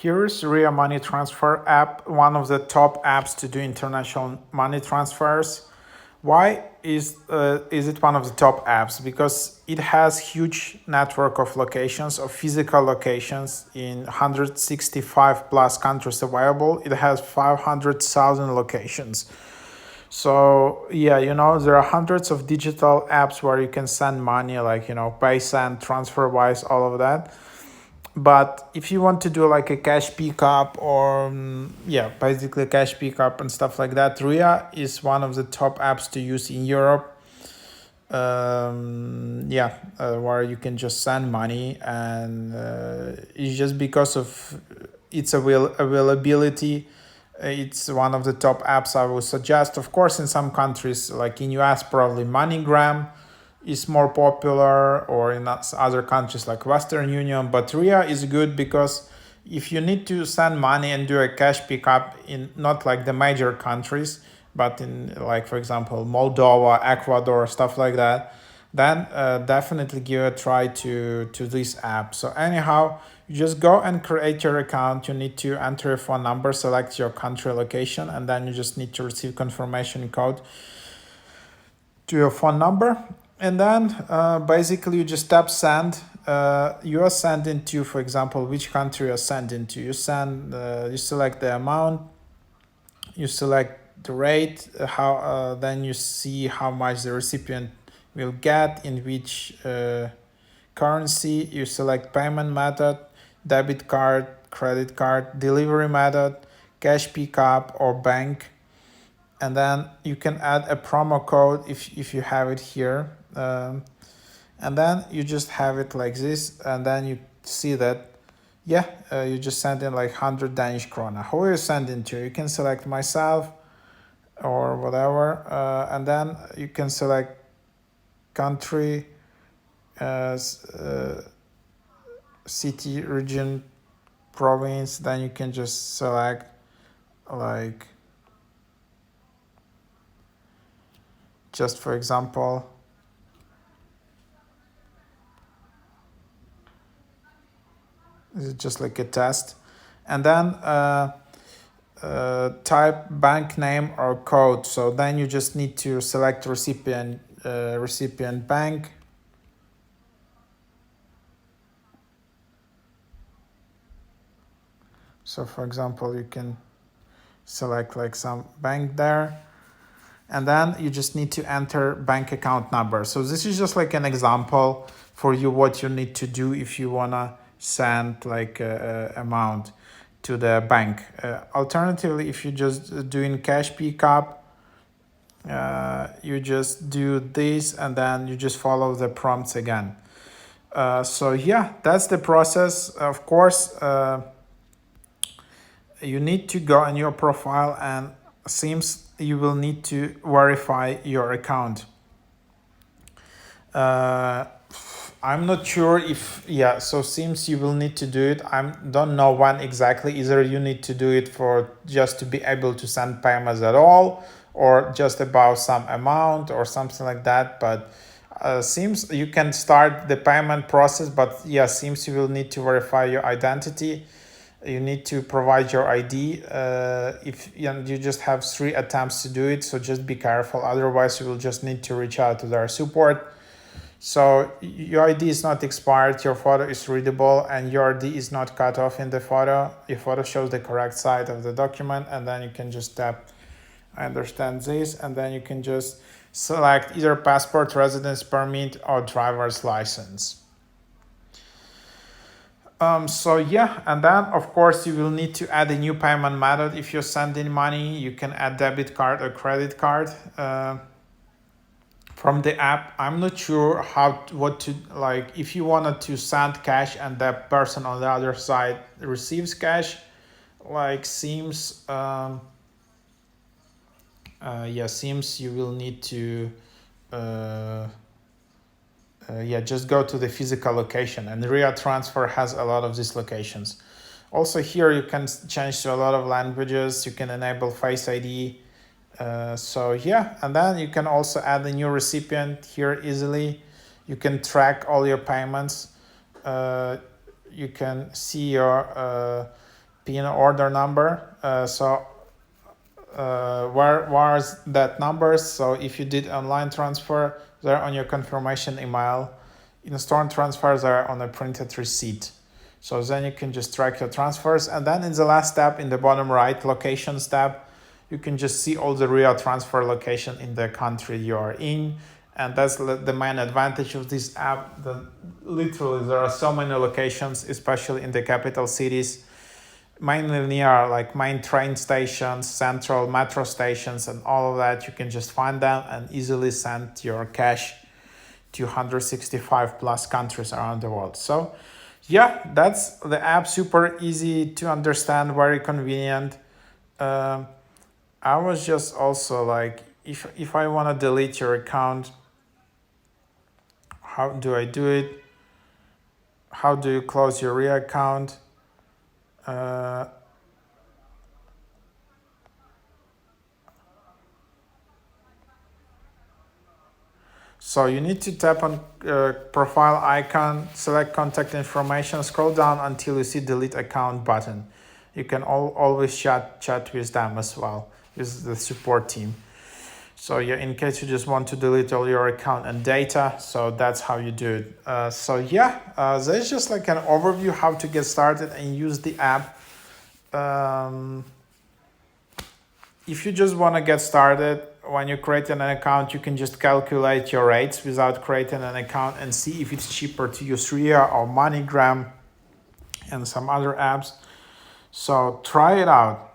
Here is Ria Money Transfer app, one of the top apps to do international money transfers. Why is it one of the top apps? Because it has huge network of locations, of physical locations in 165 plus countries available. It has 500,000 locations. So yeah, there are hundreds of digital apps where you can send money, like PaySend, TransferWise, all of that. But if you want to do like a cash pickup or basically cash pickup and stuff like that, Ria is one of the top apps to use in Europe. Where you can just send money, and it's just because of its availability. It's one of the top apps I would suggest. Of course, in some countries, like in US, probably MoneyGram is more popular, or in other countries like Western Union. But Ria is good because if you need to send money and do a cash pickup in not like the major countries, but in, like, for example, Moldova, Ecuador, stuff like that, then definitely give a try to this app. So anyhow, you just go and create your account. You need to enter a phone number, select your country location, and then you just need to receive confirmation code to your phone number. And then basically you just tap send. You are sending to, for example, which country you're sending to. You select the amount, you select the rate, then you see how much the recipient will get, in which currency. You select payment method, debit card, credit card, delivery method, cash pickup, or bank. And then you can add a promo code if you have it here. And then you just have it like this, and then you see that you just send in like 100 Danish krona. Who are you sending to? You can select myself or whatever, and then you can select country, city, region, province. Then you can just select like, just for example, this is just like a test. And then type bank name or code. So then you just need to select recipient bank. So for example, you can select like some bank there, and then you just need to enter bank account number. So this is just like an example for you what you need to do if you wanna send like a amount to the bank. Alternatively, if you just doing cash pickup, you just do this and then you just follow the prompts again. So yeah, that's the process. Of course, you need to go on your profile, and seems you will need to verify your account. I'm not sure if, so seems you will need to do it. I don't know when exactly. Either you need to do it for just to be able to send payments at all, or just about some amount or something like that. But seems you can start the payment process, but seems you will need to verify your identity. You need to provide your ID. If you just have 3 attempts to do it, so just be careful. Otherwise, you will just need to reach out to their support. So your ID is not expired, your photo is readable, and your ID is not cut off in the photo. Your photo shows the correct side of the document, and then you can just tap I understand this, and then you can just select either passport, residence permit, or driver's license. And then of course you will need to add a new payment method. If you're sending money, you can add debit card or credit card from the app. I'm not sure if you wanted to send cash and that person on the other side receives cash, seems seems you will need to just go to the physical location, and Ria Transfer has a lot of these locations. Also here you can change to a lot of languages. You can enable Face ID. And then you can also add a new recipient here easily. You can track all your payments. You can see your PIN order number. Where's that number? So if you did online transfer, they're on your confirmation email. In-store transfers are on a printed receipt. So then you can just track your transfers. And then in the last tab, in the bottom right, locations tab, you can just see all the real transfer location in the country you are in. And that's the main advantage of this app. Literally, there are so many locations, especially in the capital cities, mainly near like main train stations, central metro stations, and all of that. You can just find them and easily send your cash to 165 plus countries around the world. So yeah, that's the app. Super easy to understand, very convenient. I was just also like, if I want to delete your account, how do I do it? How do you close your real account? So you need to tap on profile icon, select contact information, scroll down until you see delete account button. You can always chat with them as well, with the support team. So yeah, in case you just want to delete all your account and data, so that's how you do it. There's just like an overview how to get started and use the app. If you just want to get started, when you create an account, you can just calculate your rates without creating an account and see if it's cheaper to use Ria or MoneyGram and some other apps. So try it out.